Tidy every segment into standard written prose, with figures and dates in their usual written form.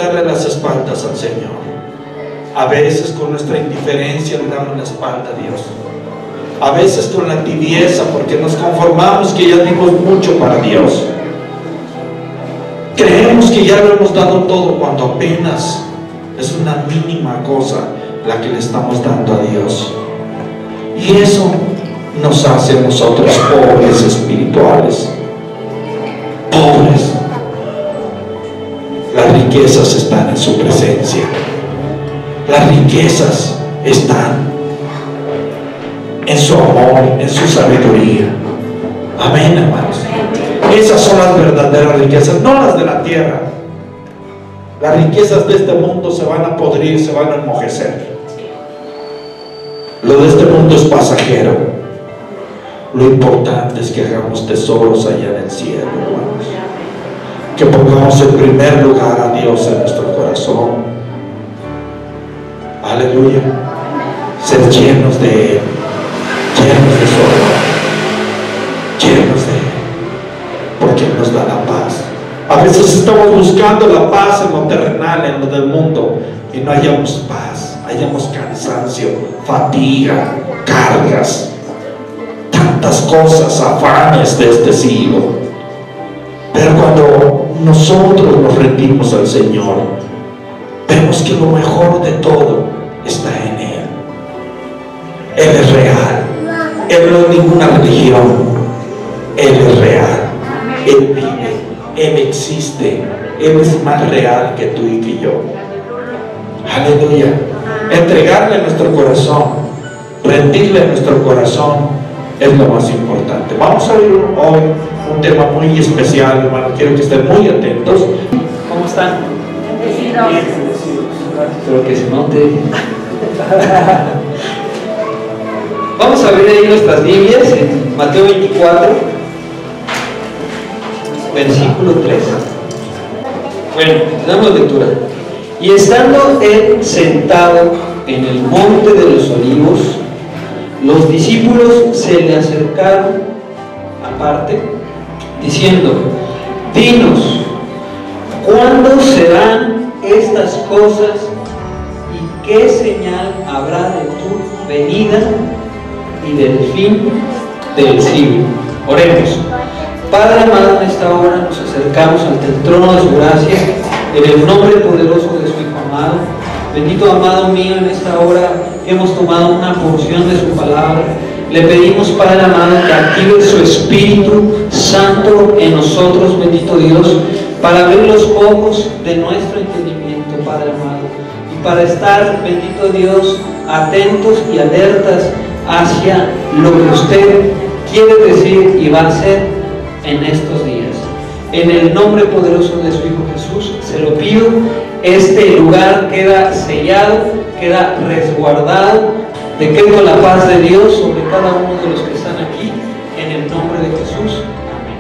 darle las espaldas al Señor. A veces con nuestra indiferencia le damos la espalda a Dios. A veces con la tibieza, porque nos conformamos que ya dimos mucho para Dios. Creemos que ya lo hemos dado todo, cuando apenas es una mínima cosa la que le estamos dando a Dios. Y eso nos hace a nosotros pobres espirituales. Pobres. Las riquezas están en su presencia. Las riquezas están en su amor, en su sabiduría. Amén, hermanos. Esas son las verdaderas riquezas, no las de la tierra. Las riquezas de este mundo se van a podrir, se van a enmojecer. Lo de este mundo es pasajero. Lo importante es que hagamos tesoros allá en el cielo, hermanos. Que pongamos en primer lugar a Dios en nuestro corazón. Aleluya. Ser llenos de Él, llenos de su amor, llenos de Él, porque Él nos da la paz. A veces estamos buscando la paz en lo terrenal, en lo del mundo, y no hallamos paz, hallamos cansancio, fatiga, cargas, tantas cosas, afanes de este siglo. Pero cuando nosotros nos rendimos al Señor, vemos que lo mejor de todo está en Él. Él es real. Él no es ninguna religión. Él es real. Él vive. Él existe. Él es más real que tú y que yo. Aleluya. Entregarle nuestro corazón, rendirle nuestro corazón, es lo más importante. Vamos a ver hoy un tema muy especial, hermano. Quiero que estén muy atentos. ¿Cómo están? Bendecidos. Bien, bendecidos. Espero que se note. Vamos a abrir ahí nuestras Biblias en Mateo 24, versículo 3. Bueno, damos lectura. Y estando él sentado en el monte de los olivos, los discípulos se le acercaron aparte, diciendo: dinos, ¿cuándo serán estas cosas y qué señal habrá de tu venida y del fin del siglo? Oremos. Padre amado, en esta hora nos acercamos ante el trono de su gracia, en el nombre poderoso de su Hijo amado. Bendito amado mío, en esta hora hemos tomado una porción de su palabra. Le pedimos, Padre amado, que active su Espíritu Santo en nosotros, bendito Dios, para abrir los ojos de nuestro entendimiento, Padre amado, y para estar, bendito Dios, atentos y alertas hacia lo que usted quiere decir y va a hacer en estos días. En el nombre poderoso de su Hijo Jesús se lo pido. Este lugar queda sellado, queda resguardado. Decreto la paz de Dios sobre cada uno de los que están aquí, en el nombre de Jesús. Amén.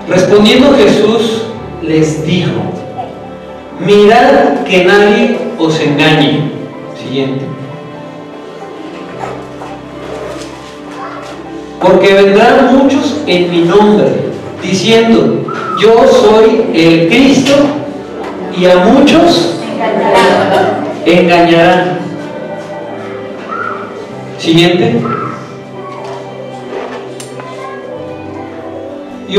Respondiendo Jesús les dijo: mirad que nadie os engañe. Siguiente. Porque vendrán muchos en mi nombre, diciendo: yo soy el Cristo, y a muchos engañarán. Siguiente. Y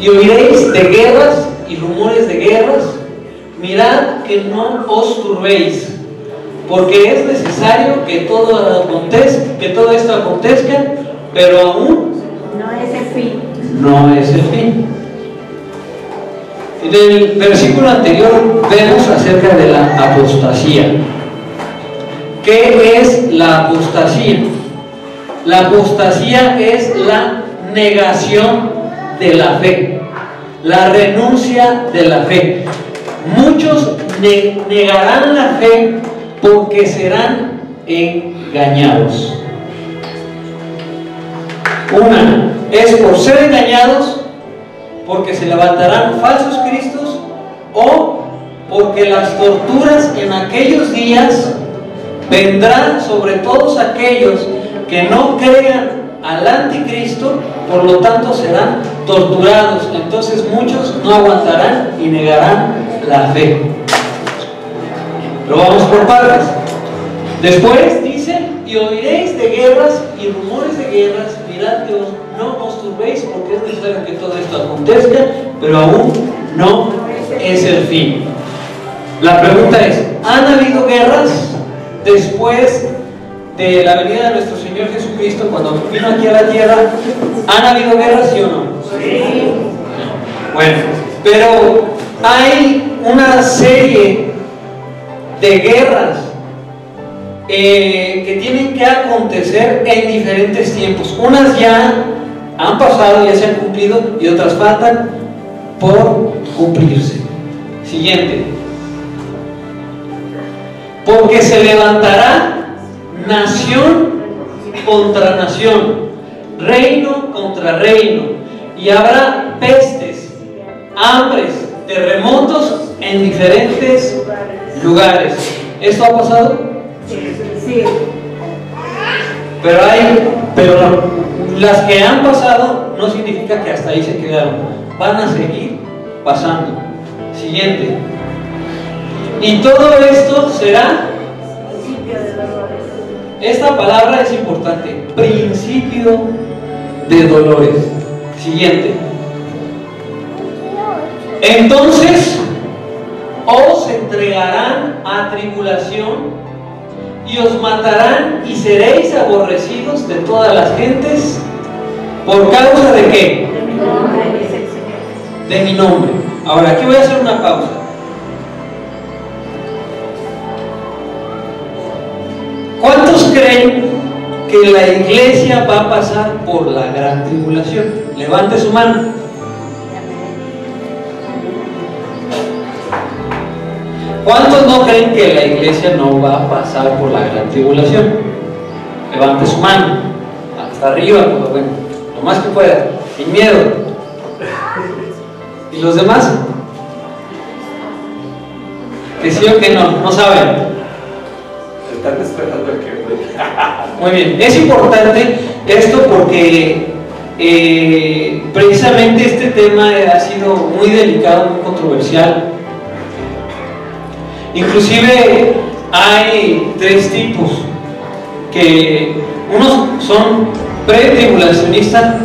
oiréis de guerras y rumores de guerras. Mirad que no os turbéis, porque es necesario que todo esto acontezca, pero aún No es el fin. no es el fin. En el versículo anterior vemos acerca de la apostasía. ¿Qué es la apostasía? La apostasía es la negación de la fe, la renuncia de la fe. Muchos negarán la fe porque serán engañados. Una es por ser engañados, porque se levantarán falsos cristos, o porque las torturas en aquellos días vendrán sobre todos aquellos que no crean al anticristo, por lo tanto serán torturados. Entonces muchos no aguantarán y negarán la fe. Pero vamos por partes. Después dice: y oiréis de guerras y rumores de guerras. Mirad que no os turbéis, porque es necesario que todo esto acontezca, pero aún no es el fin. La pregunta es: ¿han habido guerras después de la venida de nuestro Señor Jesucristo, cuando vino aquí a la tierra? ¿Han habido guerras, sí o no? Sí. Bueno, pero hay una serie de guerras que tienen que acontecer en diferentes tiempos. Unas ya han pasado, ya se han cumplido, y otras faltan por cumplirse. Siguiente: porque se levantará nación contra nación, reino contra reino, y habrá pestes, hambres, terremotos en diferentes lugares. ¿Esto ha pasado? Sí. Pero las que han pasado no significa que hasta ahí se quedaron. Van a seguir pasando. Siguiente: y todo esto será. Principio de dolores. Esta palabra es importante: principio de dolores. Siguiente: entonces os entregarán a tribulación y os matarán y seréis aborrecidos de todas las gentes. ¿Por causa de qué? De mi nombre, dice el Señor. De mi nombre. Ahora, aquí voy a hacer una pausa. ¿Cuántos creen que la iglesia va a pasar por la gran tribulación? Levante su mano. ¿Cuántos no creen que la iglesia no va a pasar por la gran tribulación? Levante su mano. Hasta arriba, pues bueno, lo más que pueda, sin miedo. ¿Y los demás? ¿Que sí o que no? No saben. Están esperando que... Muy bien, es importante esto porque precisamente este tema ha sido muy delicado, muy controversial. Inclusive hay tres tipos, que unos son pretribulacionistas,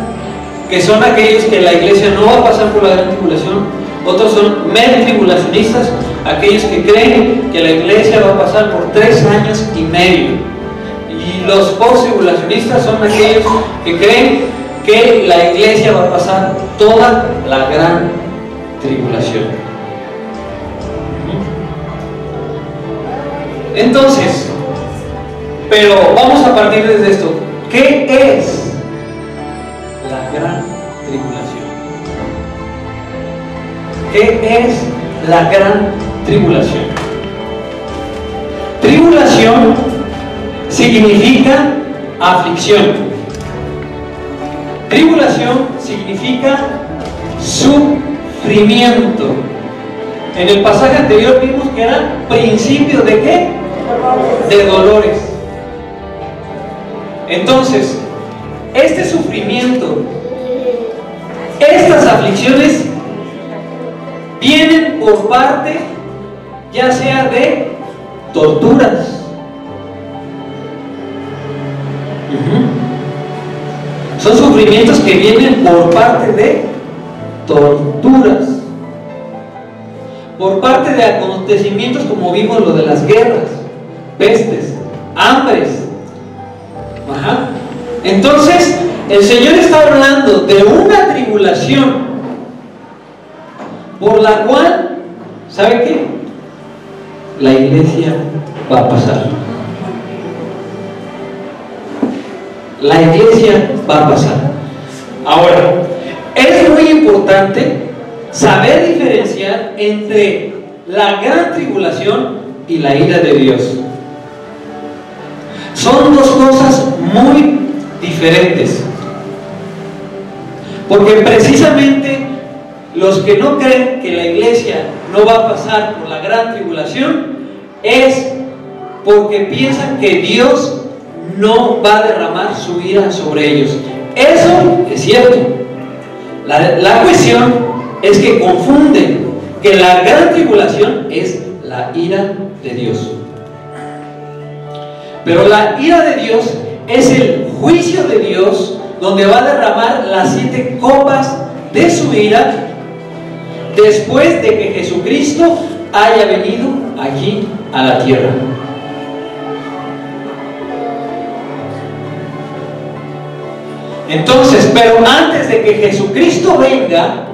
que son aquellos que la iglesia no va a pasar por la gran tribulación. Otros son medtribulacionistas, aquellos que creen que la iglesia va a pasar por 3 años y medio. Y los posttribulacionistas son aquellos que creen que la iglesia va a pasar toda la gran tribulación. Entonces, pero vamos a partir desde esto. ¿Qué es la gran tribulación? ¿Qué es la gran tribulación? Tribulación significa aflicción. Tribulación significa sufrimiento. En el pasaje anterior vimos que era principio de ¿qué? De dolores. Entonces, este sufrimiento, estas aflicciones vienen por parte ya sea de torturas. Son sufrimientos que vienen por parte de torturas, por parte de acontecimientos como vimos lo de las guerras, pestes, hambres. Entonces el Señor está hablando de una tribulación por la cual, ¿sabe qué? La iglesia va a pasar. La iglesia va a pasar. Ahora, es muy importante saber diferenciar entre la gran tribulación y la ira de Dios. Son dos cosas muy diferentes, porque precisamente los que no creen que la iglesia no va a pasar por la gran tribulación es porque piensan que Dios no va a derramar su ira sobre ellos. Eso es cierto. La cuestión es que confunden que la gran tribulación es la ira de Dios. Pero la ira de Dios es el juicio de Dios, donde va a derramar las 7 copas de su ira después de que Jesucristo haya venido aquí a la tierra. Entonces, pero antes de que Jesucristo venga,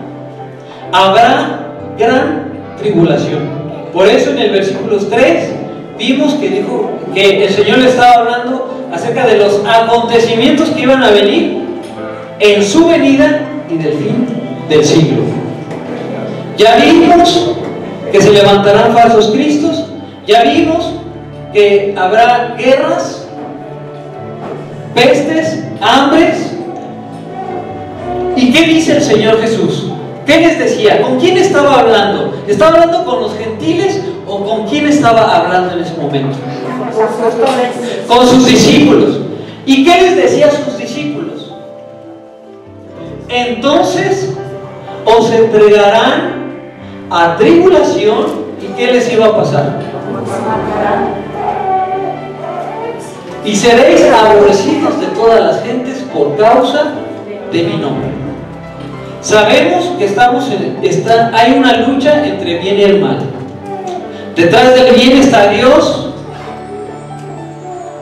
habrá gran tribulación. Por eso en el versículo 3 vimos que dijo que el Señor le estaba hablando acerca de los acontecimientos que iban a venir en su venida y del fin del siglo. Ya vimos que se levantarán falsos cristos, ya vimos que habrá guerras, pestes, hambres. ¿Y qué dice el Señor Jesús? ¿Qué les decía? ¿Con quién estaba hablando? ¿Estaba hablando con los gentiles o con quién estaba hablando en ese momento? Con sus discípulos. ¿Y qué les decía a sus discípulos? Entonces os entregarán a tribulación. ¿Y qué les iba a pasar? Y seréis aborrecidos de todas las gentes por causa de mi nombre. Sabemos que hay una lucha entre el bien y el mal. Detrás del bien está Dios,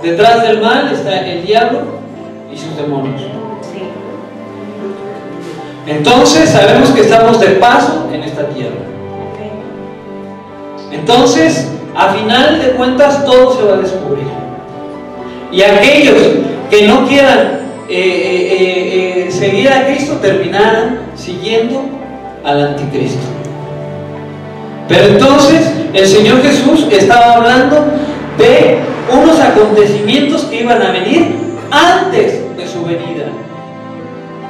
detrás del mal está el diablo y sus demonios. Entonces sabemos que estamos de paso en esta tierra. Entonces, a final de cuentas, todo se va a descubrir. Y aquellos que no quieran seguir a Cristo terminarán siguiendo al anticristo. Pero entonces el Señor Jesús estaba hablando de unos acontecimientos que iban a venir antes de su venida,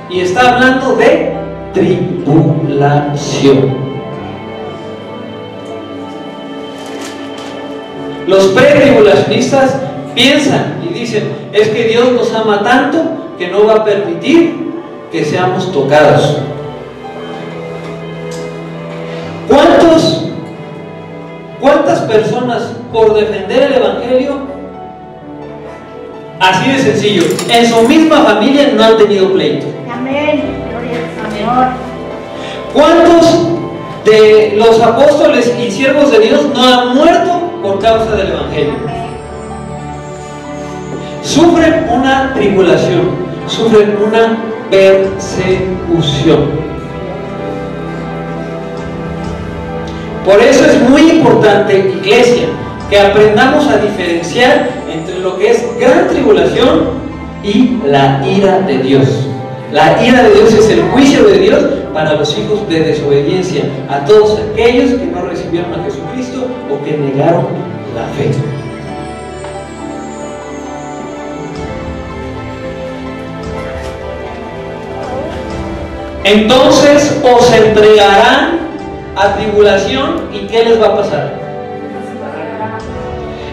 y está hablando de tribulación. Los pretribulacionistas piensan y dicen: es que Dios nos ama tanto que no va a permitir que seamos tocados. ¿Cuántas personas por defender el Evangelio, así de sencillo, en su misma familia no han tenido pleito? Amén. Gloria al Señor. ¿Cuántos de los apóstoles y siervos de Dios no han muerto por causa del Evangelio? Sufren una tribulación, sufren una persecución. Por eso es muy importante, iglesia, que aprendamos a diferenciar entre lo que es gran tribulación y la ira de Dios. La ira de Dios es el juicio de Dios para los hijos de desobediencia, a todos aquellos que no recibieron a Jesucristo o que negaron la fe. Entonces os entregarán a tribulación. ¿Y qué les va a pasar?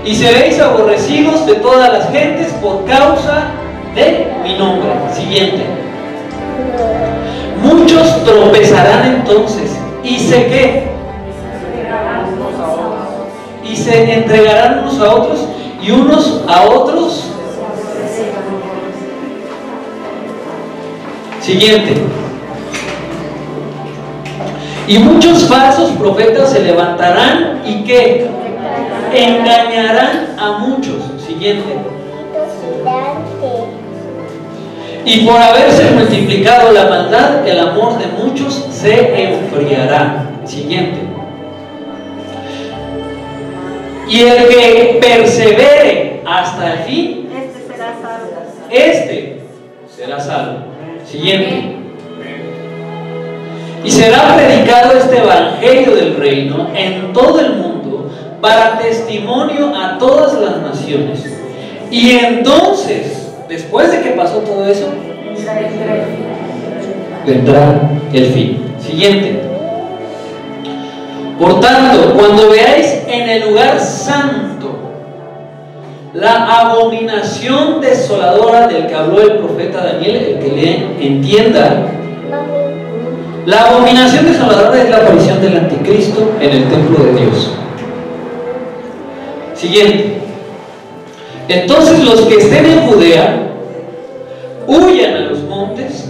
Y seréis aborrecidos de todas las gentes por causa de mi nombre. Siguiente. Muchos tropezarán entonces y se entregarán unos a otros y unos a otros. Siguiente. Y muchos falsos profetas se levantarán y ¿qué? Engañarán a muchos. Siguiente. Y por haberse multiplicado la maldad, el amor de muchos se enfriará. Siguiente. Y el que persevere hasta el fin, este será salvo. Siguiente. Y será predicado este evangelio del reino en todo el mundo para testimonio a todas las naciones. Y entonces, después de que pasó todo eso, vendrá el fin. Siguiente. Por tanto, cuando veáis en el lugar santo la abominación desoladora del que habló el profeta Daniel, el que le entienda, La abominación desoladora es la aparición del anticristo en el templo de Dios. Siguiente. Entonces los que estén en Judea huyan a los montes.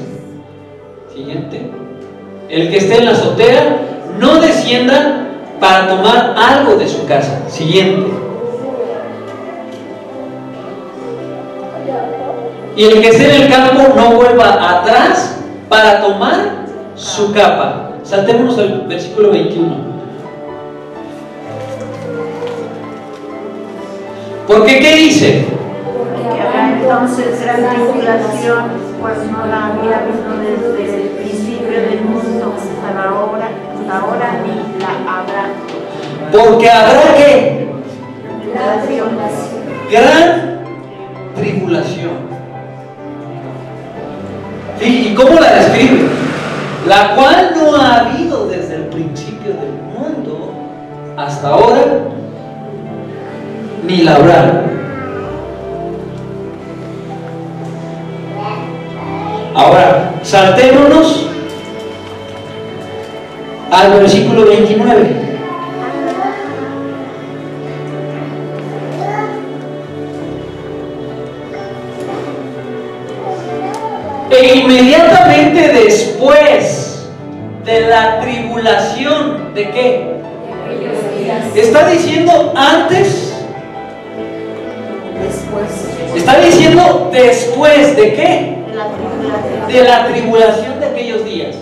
Siguiente. El que esté en la azotea no descienda para tomar algo de su casa. Siguiente. Y el que esté en el campo no vuelva atrás para tomar su capa. Saltémonos al versículo 21. Porque ¿qué dice? Porque habrá entonces gran tribulación, pues no la había habido desde el principio del mundo hasta ahora ni la habrá. Porque habrá ¿qué? La tribulación. Gran tribulación. ¿Y cómo la describe? La cual no ha habido desde el principio del mundo hasta ahora, ni la habrá. Ahora, saltémonos al versículo 29. E inmediatamente después de la tribulación, ¿de qué? Está diciendo antes. Está diciendo después ¿de qué? De la tribulación de aquellos días.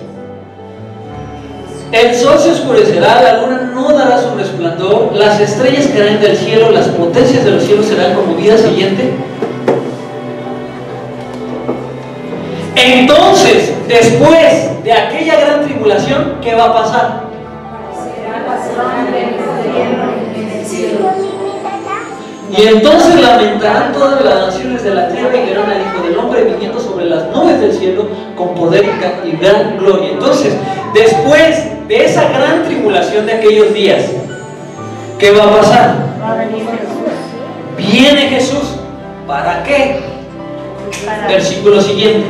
El sol se oscurecerá, la luna no dará su resplandor, las estrellas caerán del cielo, las potencias de los cielos serán conmovidas. Siguiente. Entonces, después de aquella gran tribulación, ¿qué va a pasar? Y entonces lamentarán todas las naciones de la tierra y verán al Hijo del Hombre viniendo sobre las nubes del cielo con poder y gran gloria. Entonces, después de esa gran tribulación de aquellos días, ¿qué va a pasar? Viene Jesús. ¿Para qué? Versículo siguiente.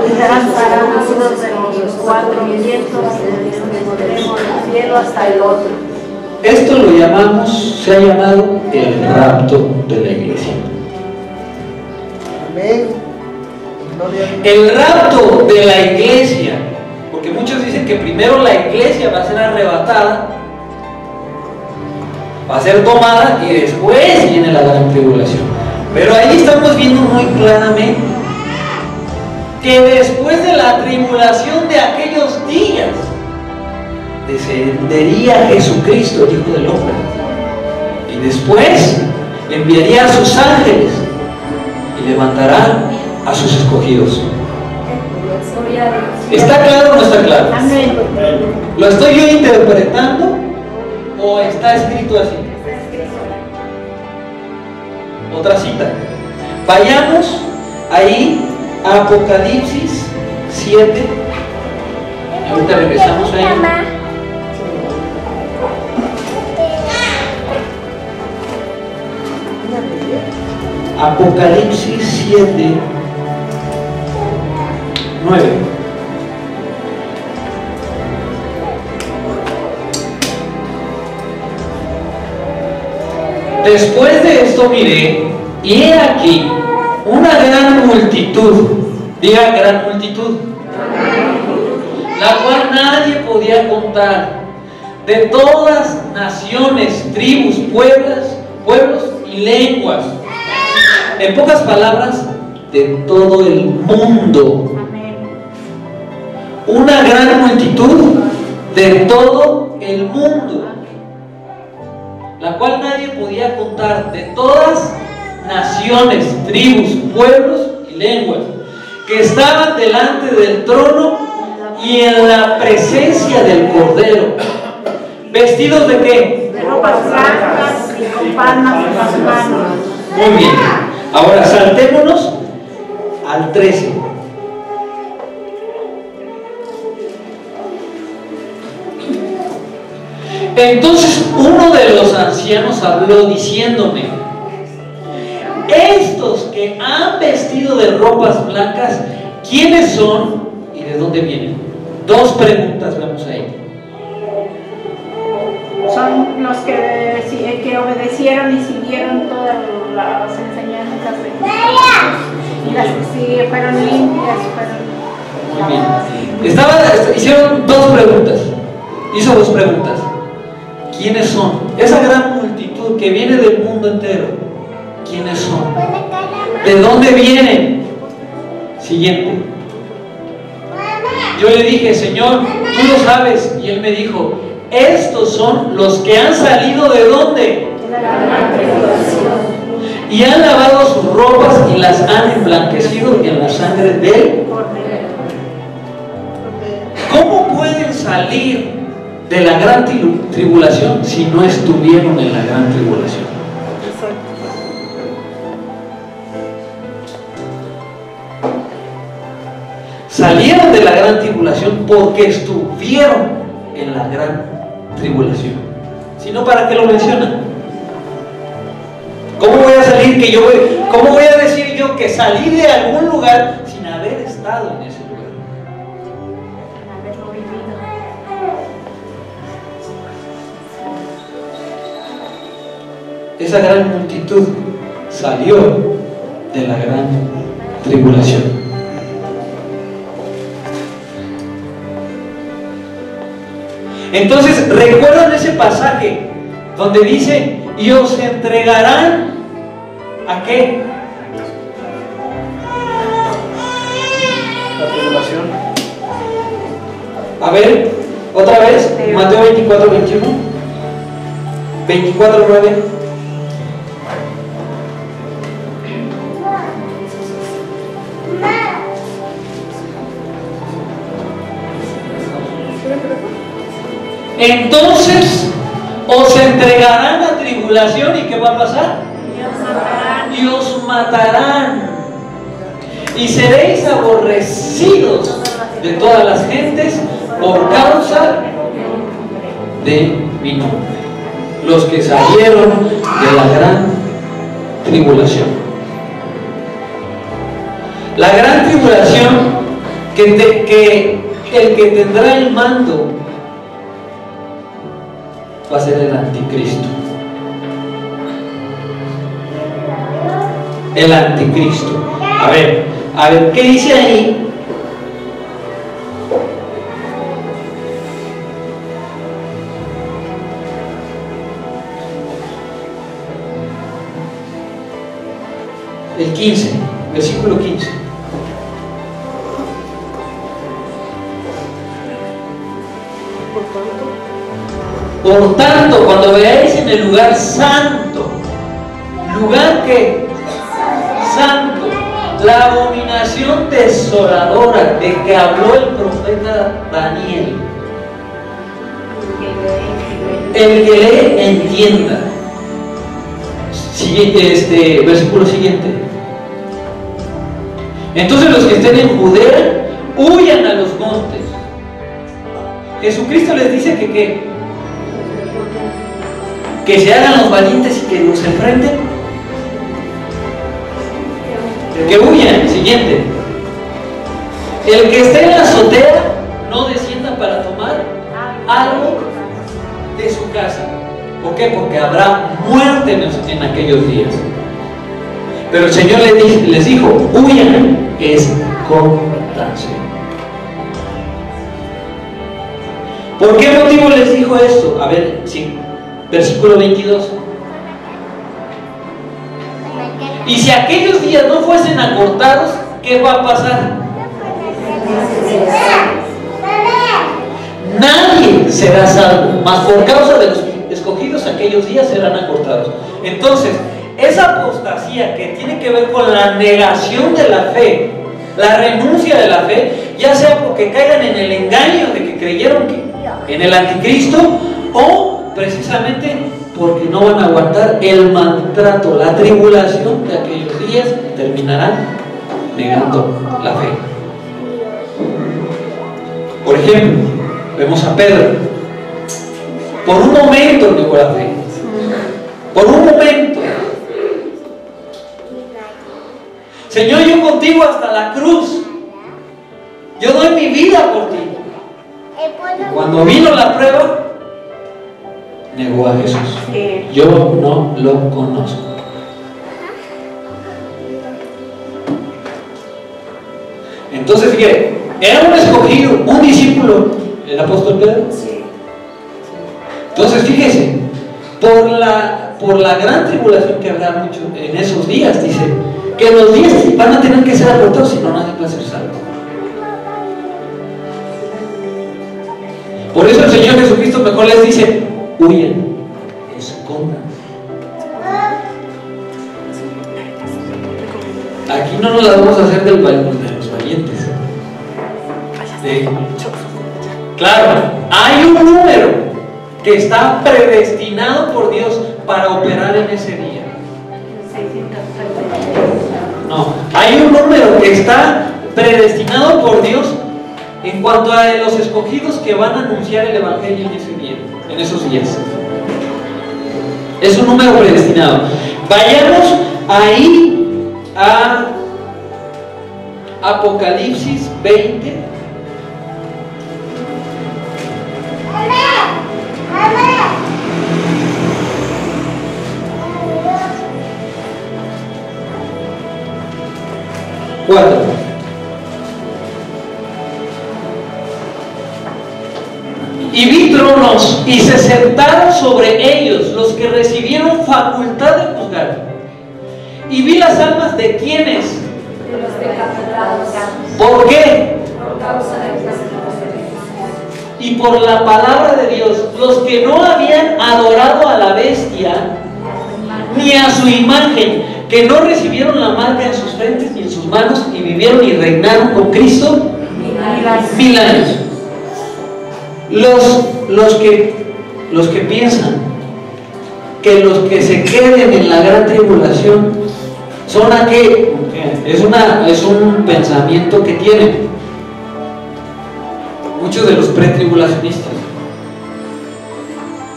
Estarán parados de los cuatro vientos desde un extremo del cielo hasta el otro. Esto lo llamamos, se ha llamado el rapto de la iglesia. El rapto de la iglesia, porque muchos dicen que primero la iglesia va a ser arrebatada, va a ser tomada y después viene la gran tribulación. Pero ahí estamos viendo muy claramente que después de la tribulación de aquellos días descendería Jesucristo, el Hijo del Hombre, y después enviaría a sus ángeles y levantará a sus escogidos. ¿Está claro o no está claro? ¿Lo estoy yo interpretando o está escrito así? Otra cita. Vayamos ahí a Apocalipsis 7. Ahorita regresamos ahí. Apocalipsis 7, 9. Después de esto miré, y he aquí una gran multitud, diga gran multitud, la cual nadie podía contar, de todas naciones, tribus, pueblos y lenguas. En pocas palabras, de todo el mundo. Una gran multitud de todo el mundo, la cual nadie podía contar, de todas naciones, tribus, pueblos y lenguas, que estaban delante del trono y en la presencia del Cordero. ¿Vestidos de qué? De ropas blancas y con palmas en las manos. Muy bien. Ahora saltémonos al 13. Entonces uno de los ancianos habló diciéndome: estos que han vestido de ropas blancas, ¿quiénes son y de dónde vienen? Dos preguntas vamos ahí. Son los que obedecieron y siguieron todas las enseñanzas de Jesús. Y las que sí fueron limpias, Muy bien. Hicieron dos preguntas. Hizo dos preguntas. ¿Quiénes son? Esa gran multitud que viene del mundo entero. ¿Quiénes son? ¿De dónde vienen? Siguiente. Yo le dije, Señor, tú lo sabes. Y Él me dijo, estos son los que han salido ¿de dónde? Y han lavado sus ropas y las han emblanquecido en la sangre del Cordero. ¿Cómo pueden salir de la gran tribulación si no estuvieron en la gran tribulación? Salieron de la gran tribulación porque estuvieron en la gran tribulación. Si no, ¿para qué lo mencionan? ¿Cómo voy a salir cómo voy a decir yo que salí de algún lugar sin haber estado en ese lugar? Esa gran multitud salió de la gran tribulación. Entonces, ¿recuerdan ese pasaje donde dice, y os entregarán ¿a qué? La tribulación. A ver, otra vez, Mateo 24, 21, 24, 9. Entonces os entregarán a tribulación, ¿y qué va a pasar? Y os matarán, y seréis aborrecidos de todas las gentes por causa de mi nombre. Los que salieron de la gran tribulación. La gran tribulación que el que tendrá el mando va a ser el anticristo. El anticristo. A ver, ¿qué dice ahí? El 15, versículo 15. Por tanto, cuando veáis en el lugar santo, lugar que santo, la abominación desoladora de que habló el profeta Daniel, el que lee entienda. Siguiente, versículo siguiente. Entonces los que estén en Judea huyan a los montes. Jesucristo les dice que se hagan los valientes y que nos enfrenten. Que huyan. Siguiente. El que esté en la azotea no descienda para tomar algo de su casa. ¿Por qué? Porque habrá muerte en aquellos días. Pero el Señor les dijo, huyan, escóndanse. ¿Por qué motivo les dijo esto? A ver, sí, versículo 22. Y si aquellos días no fuesen acortados, ¿qué va a pasar? Nadie será salvo, mas por causa de los escogidos aquellos días serán acortados. Entonces, esa apostasía que tiene que ver con la negación de la fe, la renuncia de la fe, ya sea porque caigan en el engaño de que creyeron en el anticristo, o precisamente porque no van a aguantar el maltrato, la tribulación de aquellos días, terminarán negando la fe. Por ejemplo, vemos a Pedro. Por un momento negó la fe. Por un momento. Señor, yo contigo hasta la cruz. Yo doy mi vida por ti. Y cuando vino la prueba, negó a Jesús. Yo no lo conozco. Entonces, fíjate, era un escogido, un discípulo, el apóstol Pedro. Entonces, fíjese, por la gran tribulación que habrá mucho en esos días, dice, que los días van a tener que ser acortados, si no, nadie va a ser salvo. Por eso el Señor Jesucristo mejor les dice, huyan, escondan. Aquí no nos la vamos a hacer de los valientes. Claro, hay un número que está predestinado por Dios para operar en ese día. No, hay un número que está predestinado por Dios en cuanto a los escogidos que van a anunciar el Evangelio en ese día, en esos días. Es un número predestinado. Vayamos ahí a Apocalipsis 20. Y vi tronos y se sentaron sobre ellos los que recibieron facultad de juzgar. Y vi las almas de quienes, De los decapitados. ¿por qué? Por causa de Cristo. Y por la palabra de Dios, los que no habían adorado a la bestia ni a su imagen, que no recibieron la marca en sus frentes ni en sus manos, y vivieron y reinaron con Cristo 1000 años. Los que piensan que los que se queden en la gran tribulación son aquellos, es un pensamiento que tienen muchos de los pretribulacionistas.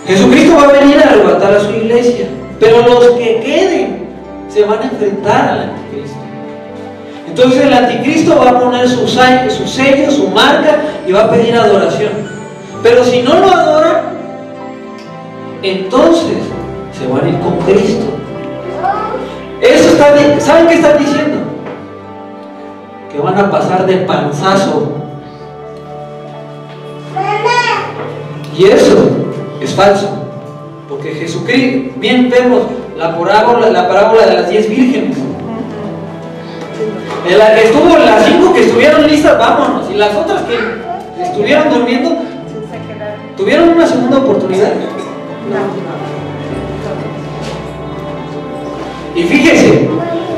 Jesucristo va a venir a arrebatar a su iglesia, pero los que queden se van a enfrentar al anticristo. Entonces el anticristo va a poner su sello, su marca, y va a pedir adoración. Pero si no lo adoran, entonces se van a ir con Cristo. ¿Saben qué están diciendo? Que van a pasar de panzazo. Y eso es falso, porque Jesucristo, bien vemos la parábola de las 10 vírgenes, en la que estuvo las 5 que estuvieron listas, vámonos, y las otras que estuvieron durmiendo tuvieron una segunda oportunidad. Y fíjese,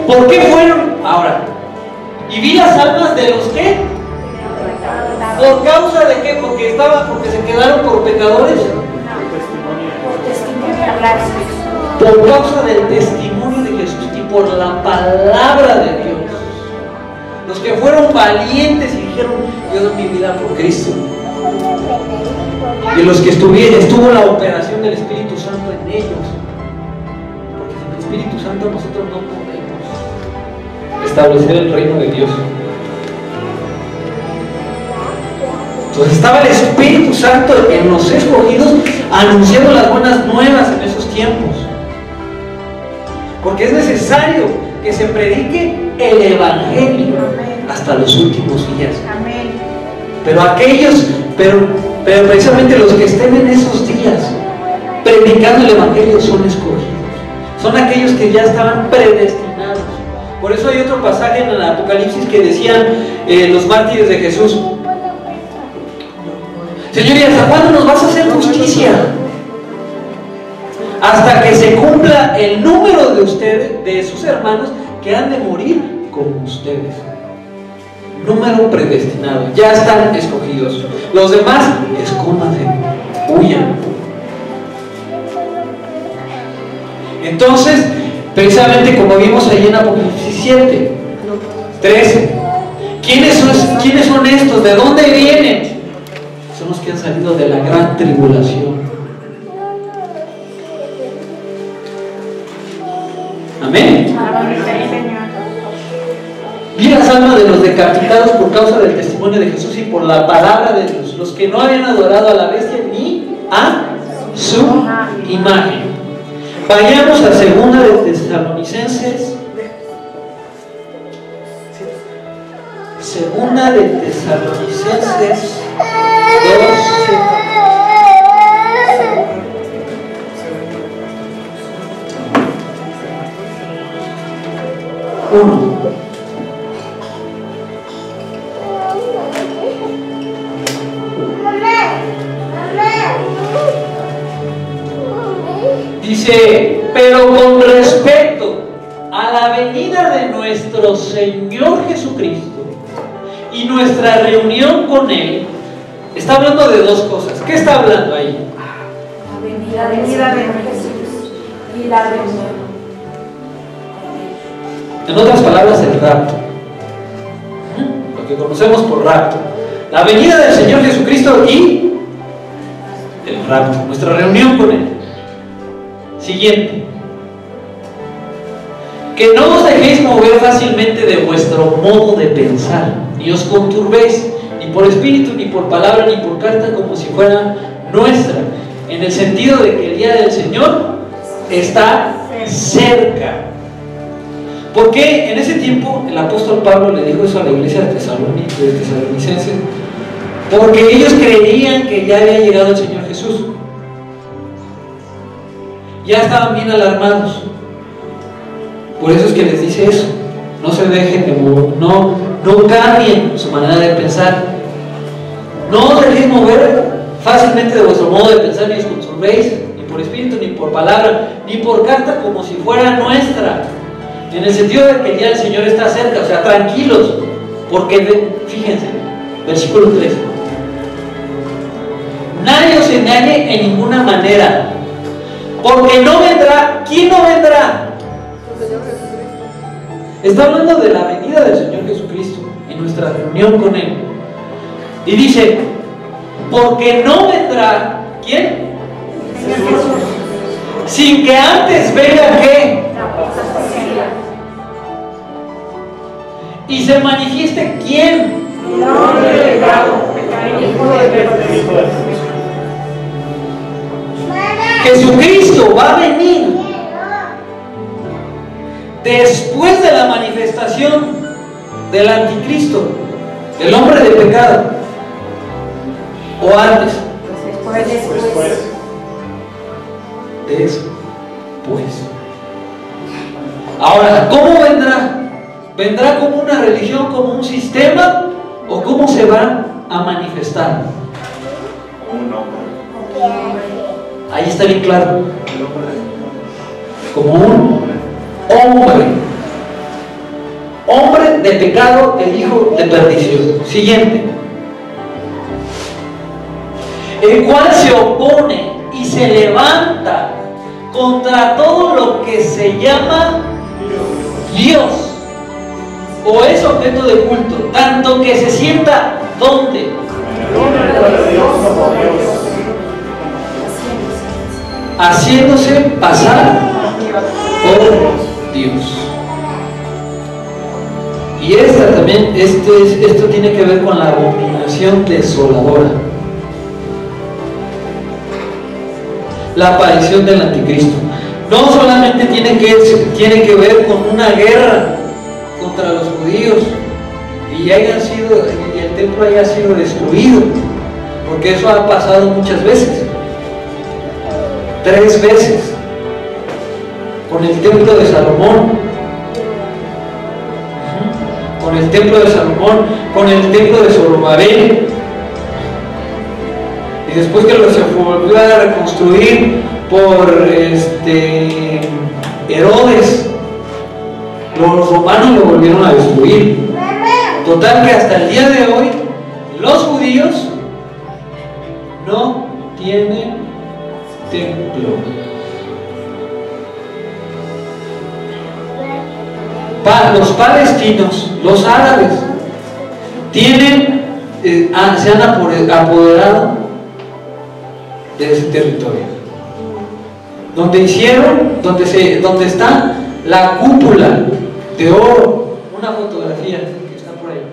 ¿por qué fueron? Ahora, y vi las almas de los que, ¿por causa de qué? Porque se quedaron por pecadores. Por causa del testimonio de Jesús y por la palabra de Dios. Los que fueron valientes y dijeron, yo doy mi vida por Cristo. Y los que estuvo la operación del Espíritu Santo en ellos. Porque sin el Espíritu Santo nosotros no podemos establecer el reino de Dios. Entonces estaba el Espíritu Santo en los escogidos anunciando las buenas nuevas en esos tiempos. Porque es necesario que se predique el Evangelio hasta los últimos días. Pero precisamente los que estén en esos días predicando el Evangelio son escogidos. Son aquellos que ya estaban predestinados. Por eso hay otro pasaje en el Apocalipsis que decían los mártires de Jesús: Señor, ¿y hasta cuándo nos vas a hacer justicia? Hasta que se cumpla el número de ustedes, de sus hermanos, que han de morir como ustedes. Número predestinado, ya están escogidos. Los demás, escóndanse, huyan. Entonces, precisamente como vimos ahí en Apocalipsis 7, 13, ¿quiénes son estos? ¿De dónde vienen? Son los que han salido de la gran tribulación. Amén. Vi las almas de los decapitados por causa del testimonio de Jesús y por la palabra de Dios, los que no habían adorado a la bestia ni a su imagen. Vayamos a 2 de Tesalonicenses. 2 de Tesalonicenses 2:1. Dice, pero con respecto a la venida de nuestro Señor Jesucristo y nuestra reunión con Él, está hablando de dos cosas. ¿Qué está hablando ahí? La venida de Jesús y la reunión. En otras palabras, el rapto. Lo que conocemos por rapto. La venida del Señor Jesucristo y el rapto, nuestra reunión con Él. Siguiente. Que no os dejéis mover fácilmente de vuestro modo de pensar, ni os conturbéis, ni por espíritu, ni por palabra, ni por carta, como si fuera nuestra, en el sentido de que el día del Señor está cerca. Porque en ese tiempo el apóstol Pablo le dijo eso a la iglesia de Tesalonicenses, porque ellos creían que ya había llegado el Señor Jesús. Ya estaban bien alarmados. Por eso es que les dice eso. No se dejen de mover, no cambien su manera de pensar. No os dejéis mover fácilmente de vuestro modo de pensar, ni os conturbéis, ni por espíritu, ni por palabra, ni por carta, como si fuera nuestra. En el sentido de que ya el Señor está cerca, o sea, tranquilos. Porque, fíjense, versículo 3. Nadie os engañe en ninguna manera. Porque no vendrá. ¿Quién no vendrá? Está hablando de la venida del Señor Jesucristo y nuestra reunión con Él. Y dice, porque no vendrá. ¿Quién? Jesús. Sin que antes venga ¿qué? Y se manifieste ¿quién? El hombre de pecado, el hijo de perdición. Jesucristo va a venir después de la manifestación del anticristo, el hombre de pecado, o antes. Después. Ahora, ¿cómo vendrá? ¿Vendrá como una religión, como un sistema, o cómo se va a manifestar? Ahí está bien claro. Como un hombre de pecado, el hijo de perdición. Siguiente. El cual se opone y se levanta contra todo lo que se llama Dios o es objeto de culto, tanto que se sienta ¿dónde? Haciéndose pasar por Dios. Y esta también, esto tiene que ver con la abominación desoladora, la aparición del anticristo. No solamente tiene que ver con una guerra contra los judíos y el templo haya sido destruido, porque eso ha pasado muchas veces, 3 veces, con el templo de Salomón, con el templo de Salomón, con el templo de Zorobabel, y después que se volvió a reconstruir por Herodes, los romanos lo volvieron a destruir. Total que hasta el día de hoy los judíos no tienen templo. Los palestinos, los árabes, se han apoderado de ese territorio, donde está la cúpula de oro, una fotografía que está por ahí.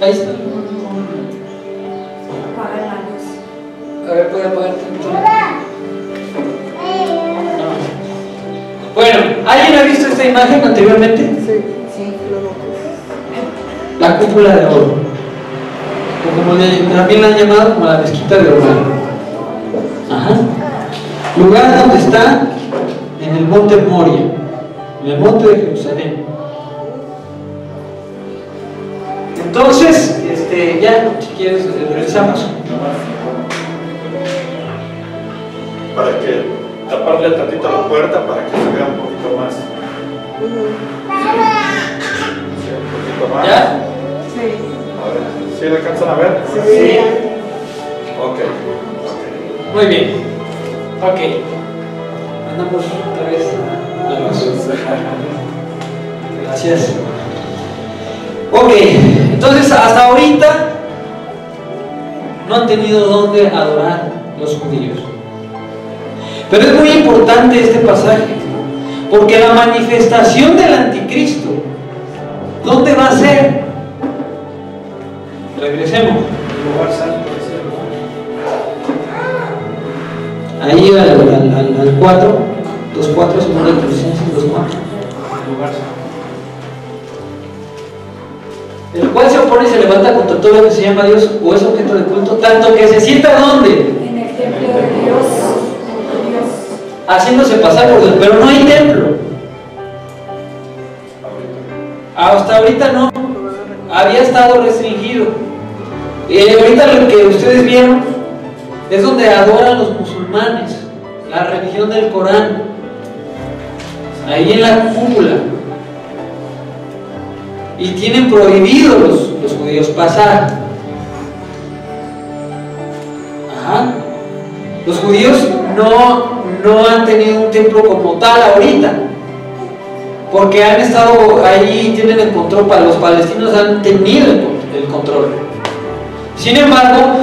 Ahí está. Apaga la luz. A ver, ¿puede apagar tanto? Bueno, ¿alguien ha visto esta imagen anteriormente? Sí, La cúpula de oro. O como también la han llamado como la mezquita de oro. Ajá. Lugar donde está en el monte Moria, en el monte de Jerusalén. Entonces, ya, si quieres, regresamos. Para que taparle tantito la puerta para que se vea un poquito más. Sí, un poquito más. ¿Ya? Sí. A ver, ¿sí le alcanzan a ver? Sí. Ok. Muy bien. Ok. Andamos otra vez a la luz. Gracias. Ok, entonces hasta ahorita no han tenido dónde adorar los judíos. Pero es muy importante este pasaje, porque la manifestación del anticristo, ¿dónde va a ser? Regresemos. Lugar santo es el Ahí al 4, 2:4, segunda de Colosenses 2:4. lugar santo. El cual se opone y se levanta contra todo lo que se llama Dios o es objeto de culto, tanto que se sienta ¿dónde? En el templo de Dios. Haciéndose pasar por Dios, pero no hay templo. Hasta ahorita no, había estado restringido. Ahorita lo que ustedes vieron es donde adoran los musulmanes, la religión del Corán, ahí en la cúpula. Y tienen prohibido los judíos pasar. Ajá. Los judíos no han tenido un templo como tal ahorita, porque han estado ahí, tienen el control. Para los palestinos han tenido el control. Sin embargo,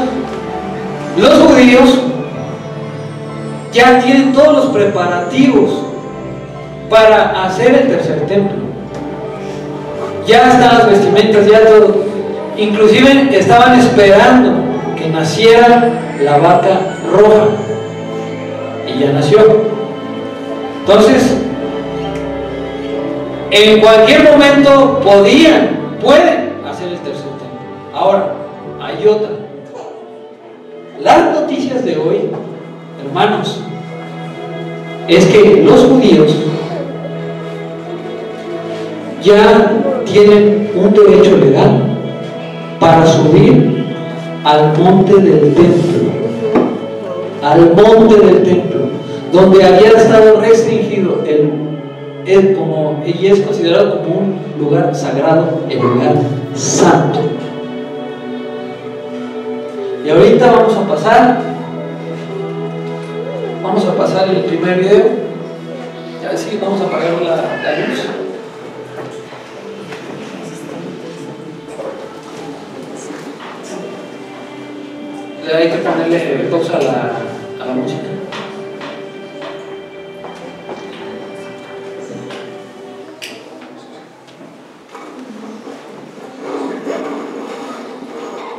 los judíos ya tienen todos los preparativos para hacer el tercer templo. Ya están las vestimentas, ya todo. Inclusive estaban esperando que naciera la vaca roja. Y ya nació. Entonces, en cualquier momento pueden hacer el tercer templo. Ahora, hay otra. Las noticias de hoy, hermanos, es que los judíos ya tienen un derecho legal para subir al monte del templo, donde había estado restringido y es considerado como un lugar sagrado, el lugar santo. Y ahorita vamos a pasar el primer video. Ya sí, vamos a apagar la luz. Hay que ponerle pausa a la música.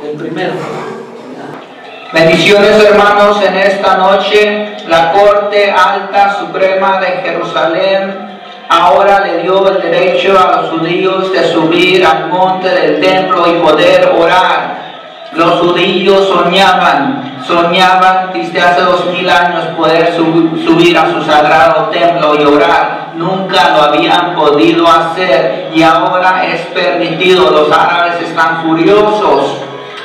El primero. Bendiciones, hermanos, en esta noche la Corte Alta Suprema de Jerusalén ahora le dio el derecho a los judíos de subir al monte del templo y poder orar. Los judíos soñaban desde hace 2000 años poder subir a su sagrado templo y orar. Nunca lo habían podido hacer y ahora es permitido. Los árabes están furiosos.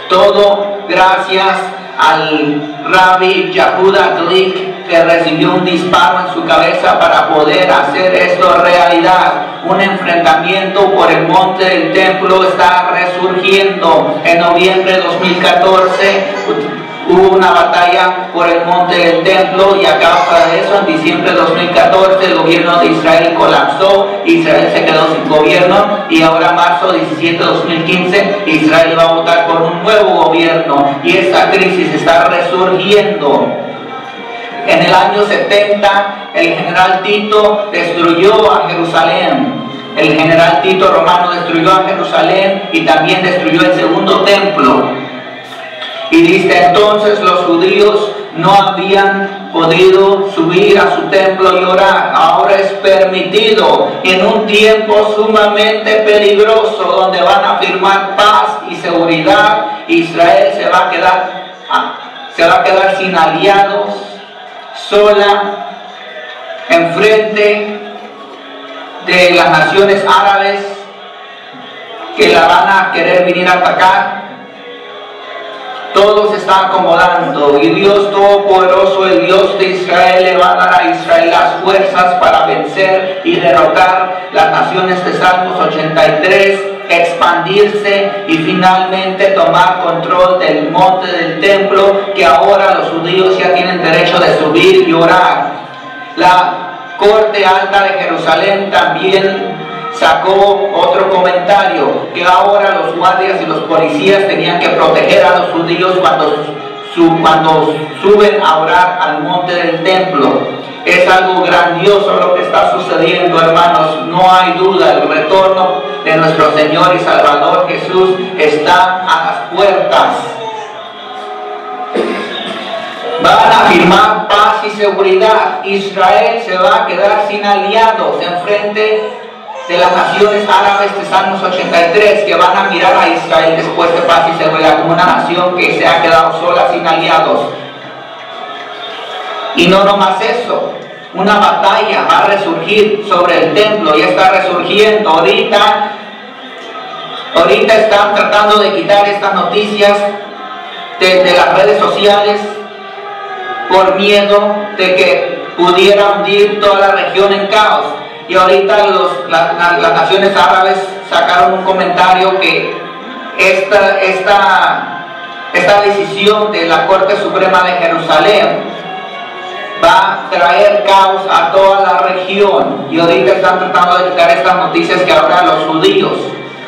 Todo gracias al Rabbi Yehuda Glick, que recibió un disparo en su cabeza para poder hacer esto realidad. Un enfrentamiento por el monte del templo está resurgiendo. En noviembre de 2014 hubo una batalla por el monte del templo y a causa de eso en diciembre de 2014 el gobierno de Israel colapsó, Israel se quedó sin gobierno y ahora marzo 17 de 2015 Israel va a votar por un nuevo gobierno y esta crisis está resurgiendo. En el año 70 el general Tito destruyó a Jerusalén. El general Tito romano destruyó a Jerusalén y también destruyó el segundo templo. Y dice entonces los judíos no habían podido subir a su templo y orar. Ahora es permitido en un tiempo sumamente peligroso donde van a firmar paz y seguridad. Israel se va a quedar sin aliados, sola, enfrente de las naciones árabes que la van a querer venir a atacar. Todo se está acomodando y Dios Todopoderoso, el Dios de Israel, le va a dar a Israel las fuerzas para vencer y derrotar las naciones de Salmos 83, expandirse y finalmente tomar control del monte del templo, que ahora los judíos ya tienen derecho de subir y orar. La Corte Alta de Jerusalén también sacó otro comentario, que ahora los guardias y los policías tenían que proteger a los judíos cuando suben a orar al monte del templo. Es algo grandioso lo que está sucediendo, hermanos. No hay duda, el retorno de nuestro Señor y Salvador Jesús está a las puertas. Van a firmar paz y seguridad. Israel se va a quedar sin aliados en frente de las naciones árabes de Salmos 83, que van a mirar a Israel después de paz y seguridad como una nación que se ha quedado sola sin aliados. Y no nomás eso, una batalla va a resurgir sobre el templo, ya está resurgiendo. Ahorita están tratando de quitar estas noticias de las redes sociales por miedo de que pudiera hundir toda la región en caos. Y ahorita las naciones árabes sacaron un comentario que esta decisión de la Corte Suprema de Jerusalén va a traer caos a toda la región. Y ahorita están tratando de quitar estas noticias que ahora los judíos,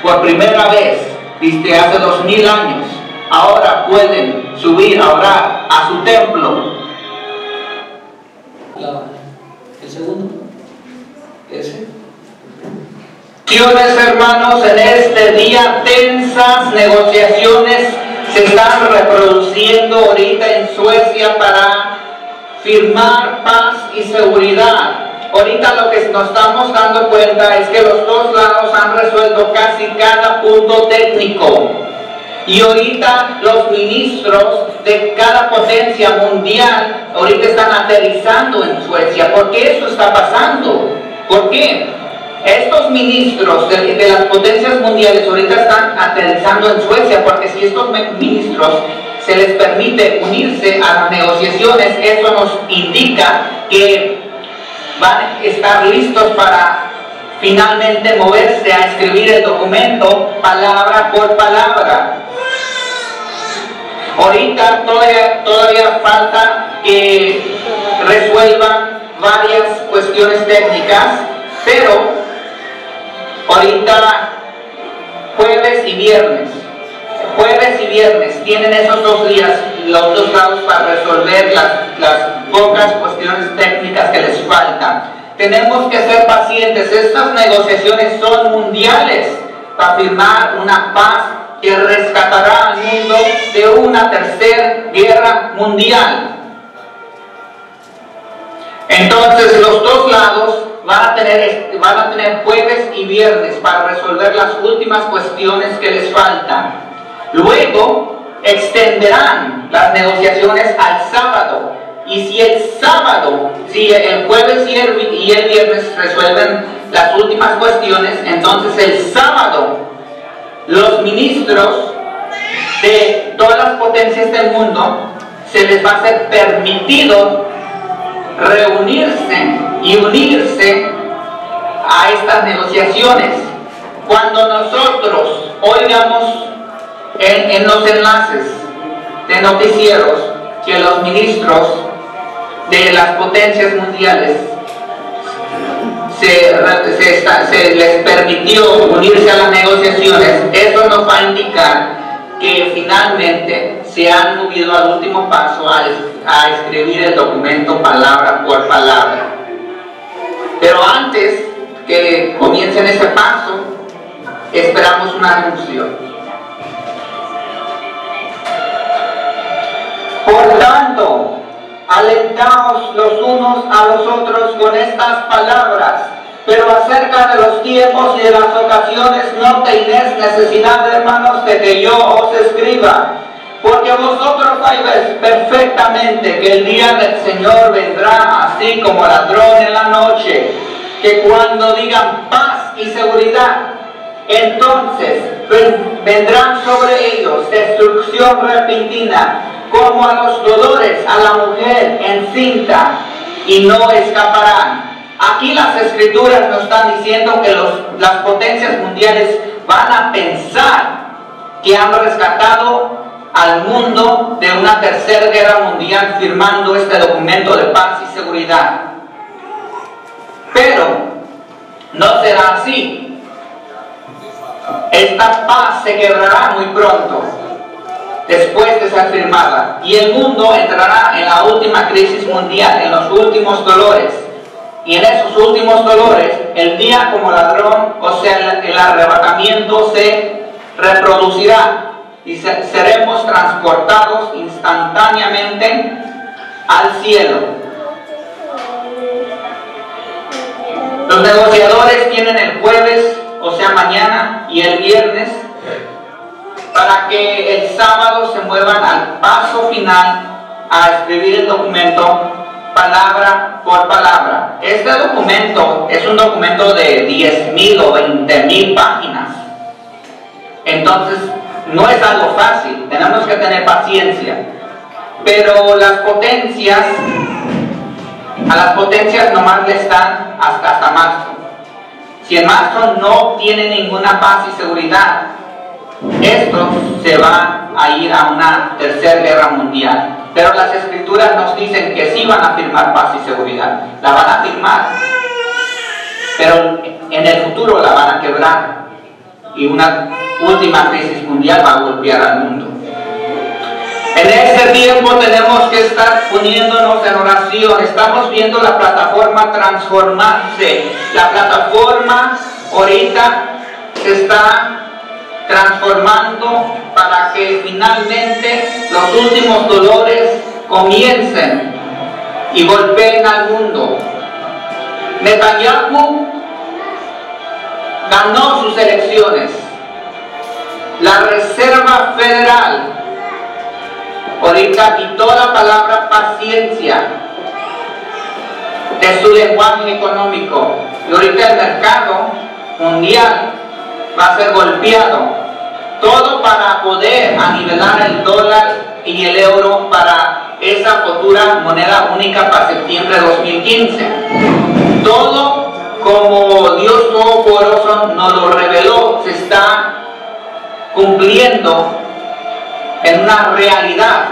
por primera vez desde hace 2000 años, ahora pueden subir a orar a su templo. El segundo. Ese. Hermanos, en este día tensas negociaciones se están reproduciendo ahorita en Suecia para firmar paz y seguridad. Ahorita lo que nos estamos dando cuenta es que los dos lados han resuelto casi cada punto técnico. Y ahorita los ministros de cada potencia mundial ahorita están aterrizando en Suecia. ¿Por qué eso está pasando? ¿Por qué? Estos ministros de las potencias mundiales ahorita están aterrizando en Suecia, porque si estos ministros se les permite unirse a las negociaciones, eso nos indica que van a estar listos para finalmente moverse a escribir el documento palabra por palabra. Ahorita todavía falta que resuelvan varias cuestiones técnicas, pero ahorita jueves y viernes tienen esos 2 días, los dos lados, para resolver las pocas cuestiones técnicas que les faltan. Tenemos que ser pacientes. Estas negociaciones son mundiales para firmar una paz que rescatará al mundo de una tercera guerra mundial. Entonces los dos lados van a tener jueves y viernes para resolver las últimas cuestiones que les faltan. Luego extenderán las negociaciones al sábado. Y si el jueves y el viernes resuelven las últimas cuestiones, entonces el sábado los ministros de todas las potencias del mundo se les va a ser permitido reunirse y unirse a estas negociaciones. Cuando nosotros oigamos en los enlaces de noticieros que los ministros de las potencias mundiales se les permitió unirse a las negociaciones, eso nos va a indicar que finalmente se han movido al último paso a escribir el documento palabra por palabra. Pero antes que comiencen ese paso, esperamos un anuncio. Por tanto, alentaos los unos a los otros con estas palabras, pero acerca de los tiempos y de las ocasiones no tenéis necesidad, hermanos, de que yo os escriba, porque vosotros sabéis perfectamente que el día del Señor vendrá así como ladrón en la noche, que cuando digan paz y seguridad, entonces vendrán sobre ellos destrucción repentina, como a los dolores a la mujer encinta, y no escaparán. Aquí las escrituras nos están diciendo que las potencias mundiales van a pensar que han rescatado al mundo de una tercera guerra mundial firmando este documento de paz y seguridad. Pero no será así. Esta paz se quebrará muy pronto, después de ser firmada, y el mundo entrará en la última crisis mundial, en los últimos dolores. Y en esos últimos dolores, el día como ladrón, o sea, el arrebatamiento se reproducirá y seremos transportados instantáneamente al cielo. Los negociadores tienen el jueves, o sea mañana, y el viernes, para que el sábado se muevan al paso final a escribir el documento palabra por palabra. Este documento es un documento de 10,000 o 20,000 páginas. Entonces, no es algo fácil, tenemos que tener paciencia. Pero las potencias, a las potencias nomás les dan hasta marzo. Si en marzo no tienen ninguna paz y seguridad, estos se van a ir a una tercera guerra mundial. Pero las escrituras nos dicen que sí van a firmar paz y seguridad. La van a firmar, pero en el futuro la van a quebrar. Y una última crisis mundial va a golpear al mundo. En este tiempo tenemos que estar poniéndonos en oración. Estamos viendo la plataforma transformarse. La plataforma ahorita se está transformando para que finalmente los últimos dolores comiencen y golpeen al mundo. Netanyahu ganó sus elecciones. La Reserva Federal ahorita quitó la palabra paciencia de su lenguaje económico, y ahorita el mercado mundial va a ser golpeado. Todo para poder anivelar el dólar y el euro para esa futura moneda única para septiembre de 2015. Todo como Dios Todopoderoso nos lo reveló, se está cumpliendo en una realidad.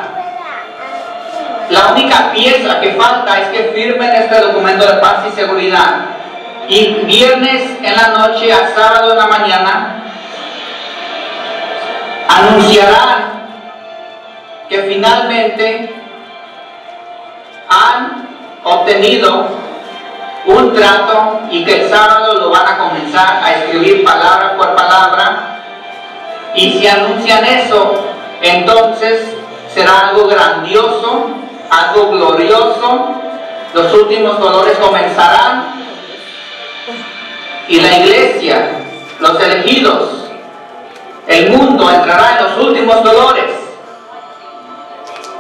La única pieza que falta es que firmen este documento de paz y seguridad. Y viernes en la noche a sábado en la mañana anunciarán que finalmente han obtenido un trato y que el sábado lo van a comenzar a escribir palabra por palabra. Y si anuncian eso, entonces será algo grandioso, algo glorioso. Los últimos dolores comenzarán y la iglesia, los elegidos, el mundo entrará en los últimos dolores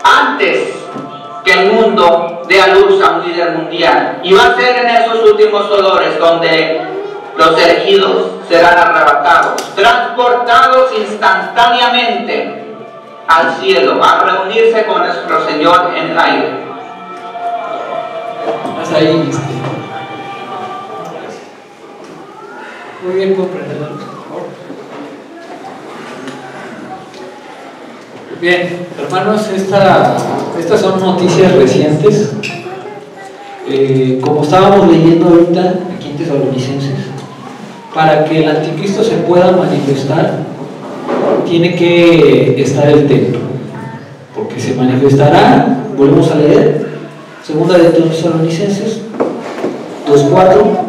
antes que el mundo dé a luz a un líder mundial. Y va a ser en esos últimos dolores donde los elegidos serán arrebatados, transportados instantáneamente al cielo, a reunirse con nuestro Señor en el aire. Hasta ahí, muy bien comprendedor, por favor. Bien, hermanos, estas son noticias recientes. Como estábamos leyendo ahorita aquí en Tesalonicenses, para que el anticristo se pueda manifestar, tiene que estar el templo, porque se manifestará, volvemos a leer, segunda de Tesalonicenses 2:4,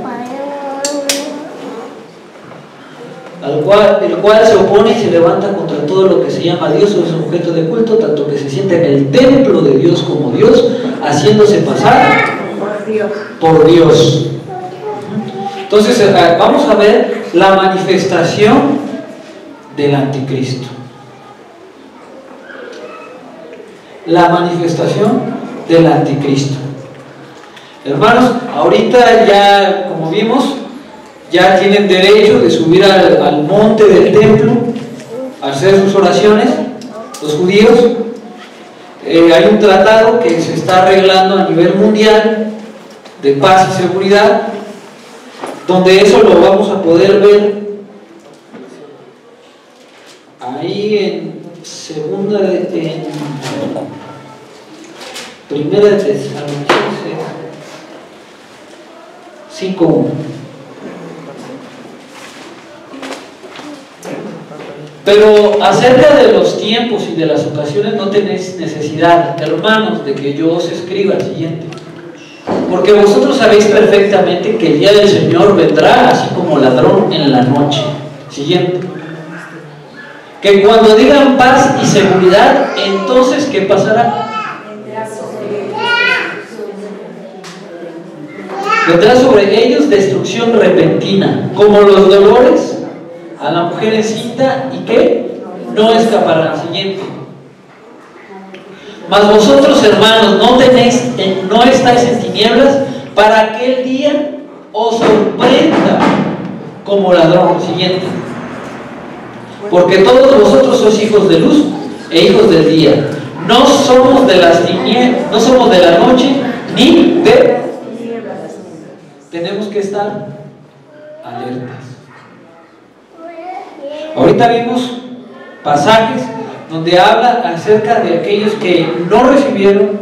el cual se opone y se levanta contra todo lo que se llama Dios o es objeto de culto, tanto que se sienta en el templo de Dios como Dios, haciéndose pasar por Dios. Entonces vamos a ver la manifestación del anticristo. La manifestación del anticristo. Hermanos, ahorita ya, como vimos, ya tienen derecho de subir al monte del templo a hacer sus oraciones, los judíos. Hay un tratado que se está arreglando a nivel mundial de paz y seguridad, donde eso lo vamos a poder ver ahí en primera de Tesalonicenses 5:1. Pero acerca de los tiempos y de las ocasiones no tenéis necesidad, hermanos, de que yo os escriba el siguiente, porque vosotros sabéis perfectamente que el día del Señor vendrá así como ladrón en la noche. Siguiente. Que cuando digan paz y seguridad, entonces ¿qué pasará? Vendrá sobre ellos destrucción repentina, como los dolores a la mujer encinta, y que no escaparán. Siguiente. Mas vosotros, hermanos, no estáis en tinieblas, para aquel día os sorprenda como ladrón. Siguiente. Porque todos vosotros sois hijos de luz e hijos del día. No somos de las tinieblas, no somos de la noche ni de. Tenemos que estar alertas. Ahorita vimos pasajes donde habla acerca de aquellos que no recibieron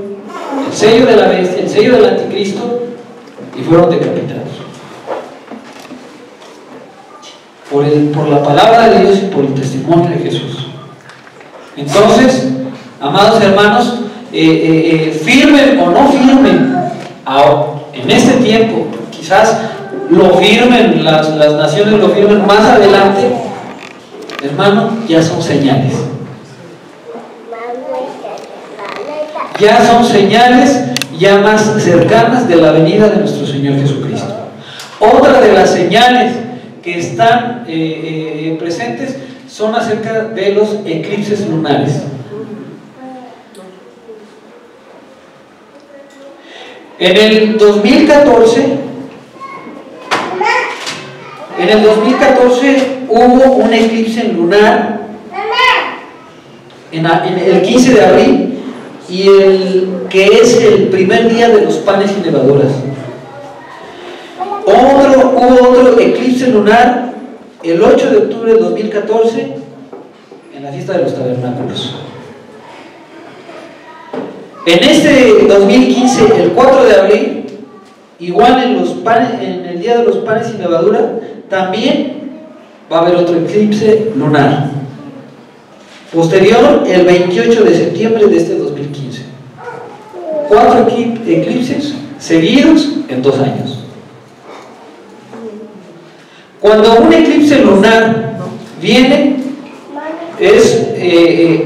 el sello de la bestia, el sello del anticristo, y fueron decapitados por la palabra de Dios y por el testimonio de Jesús. Entonces, amados hermanos, firmen o no firmen en este tiempo, quizás lo firmen, las naciones lo firmen más adelante, hermano, ya son señales. Ya son señales ya más cercanas de la venida de nuestro Señor Jesucristo. Otra de las señales que están presentes son acerca de los eclipses lunares. En el 2014 hubo un eclipse lunar en el 15 de abril, y que es el primer día de los panes y levaduras. Hubo otro eclipse lunar el 8 de octubre de 2014 en la fiesta de los tabernáculos. En este 2015, el 4 de abril, igual en el día de los panes y levadura, también va a haber otro eclipse lunar. Posterior, el 28 de septiembre de este 2015. 4 eclipses seguidos en 2 años. Cuando un eclipse lunar viene,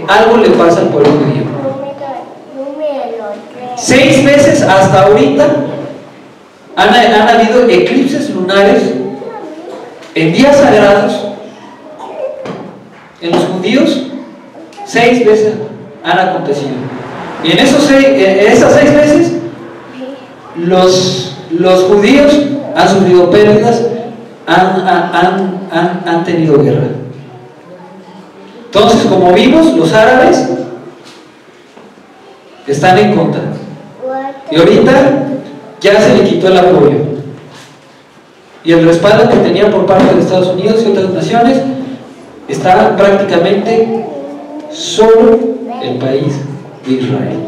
algo le pasa al pueblo judío. 6 veces hasta ahorita han habido eclipses lunares en días sagrados en los judíos. 6 veces han acontecido, y en esas 6 veces los judíos han sufrido pérdidas, han tenido guerra. Entonces, como vimos, los árabes están en contra, y ahorita ya se le quitó el apoyo y el respaldo que tenían por parte de Estados Unidos y otras naciones. Está prácticamente solo el país de Israel.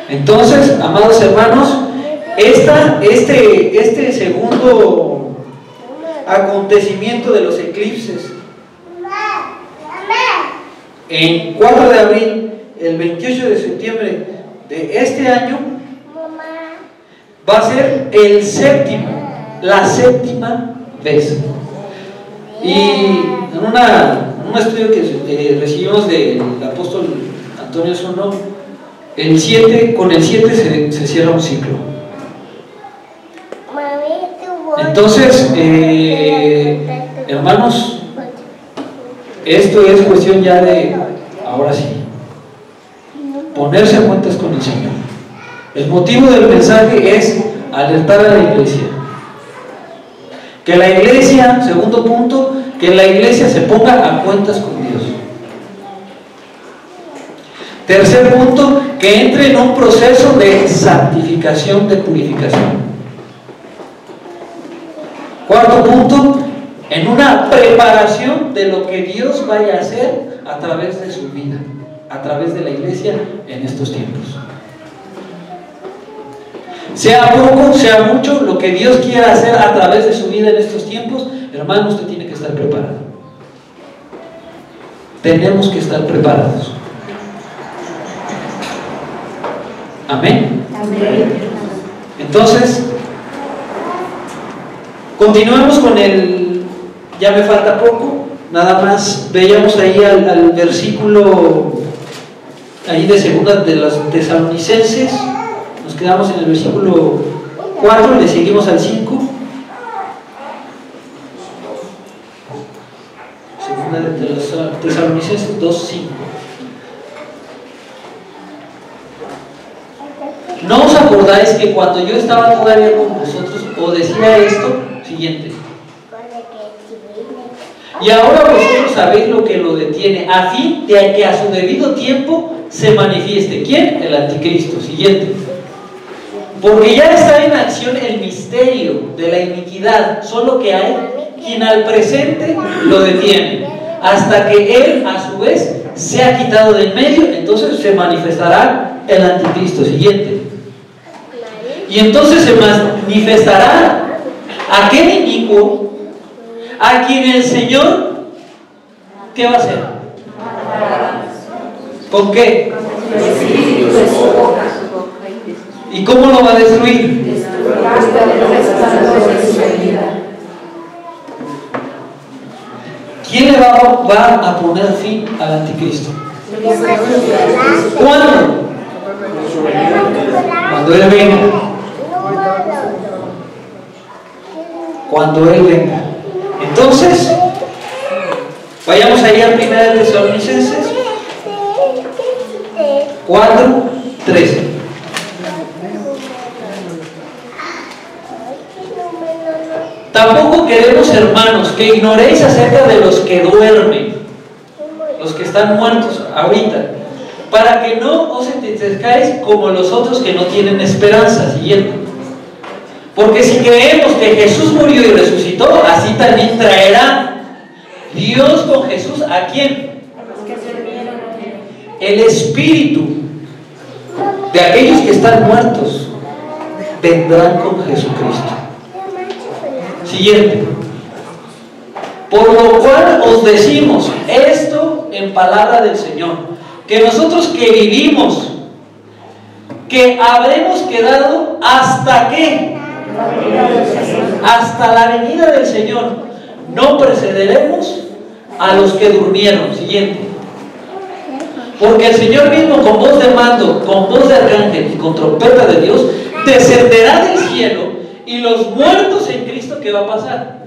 Entonces, amados hermanos, este segundo acontecimiento de los eclipses, en 4 de abril, el 28 de septiembre de este año, va a ser la séptima vez. Y en un estudio que recibimos del apóstol Antonio Sono, con el 7 se cierra un ciclo. Entonces, hermanos, esto es cuestión ya de, ahora sí, ponerse a cuentas con el Señor. El motivo del mensaje es alertar a la iglesia. Que la iglesia, segundo punto, que la iglesia se ponga a cuentas con Dios. Tercer punto, que entre en un proceso de santificación, de purificación. Cuarto punto, en una preparación de lo que Dios vaya a hacer a través de su vida, a través de la iglesia en estos tiempos. Sea poco, sea mucho, lo que Dios quiera hacer a través de su vida en estos tiempos, hermano, usted tiene que estar preparado. Tenemos que estar preparados. Amén. Amén. Entonces, continuamos con ya me falta poco, nada más veíamos ahí al versículo ahí de segunda de los Tesalonicenses, nos quedamos en el versículo 4, le seguimos al 5. Segunda de los Tesalonicenses 2:5. ¿No os acordáis que cuando yo estaba todavía con vosotros os decía esto? Siguiente. Y ahora vosotros sabéis lo que lo detiene, a fin de que a su debido tiempo se manifieste. ¿Quién? El anticristo. Siguiente. Porque ya está en acción el misterio de la iniquidad, solo que hay quien al presente lo detiene, hasta que él a su vez sea quitado de en medio, entonces se manifestará el anticristo. Siguiente. Y entonces se manifestará aquel inicuo a quien el Señor, ¿qué va a hacer? ¿Con qué? ¿Y cómo lo va a destruir? ¿Quién le va a poner fin al anticristo? ¿Cuándo? Cuando Él venga. Cuando Él venga. Entonces, vayamos ahí a 1 Tesalonicenses 4:13. Tampoco queremos, hermanos, que ignoréis acerca de los que duermen, los que están muertos ahorita, para que no os entristezcáis como los otros que no tienen esperanza. Siguiente. Porque si creemos que Jesús murió y resucitó, así también traerá Dios con Jesús ¿a quién? El espíritu de aquellos que están muertos vendrán con Jesucristo. Siguiente. Por lo cual os decimos esto en palabra del Señor, que nosotros que vivimos, que habremos quedado hasta qué, hasta la venida del Señor, no precederemos a los que durmieron. Siguiente. Porque el Señor mismo, con voz de mando, con voz de arcángel y con trompeta de Dios, descenderá del cielo, y los muertos en Cristo, ¿qué va a pasar?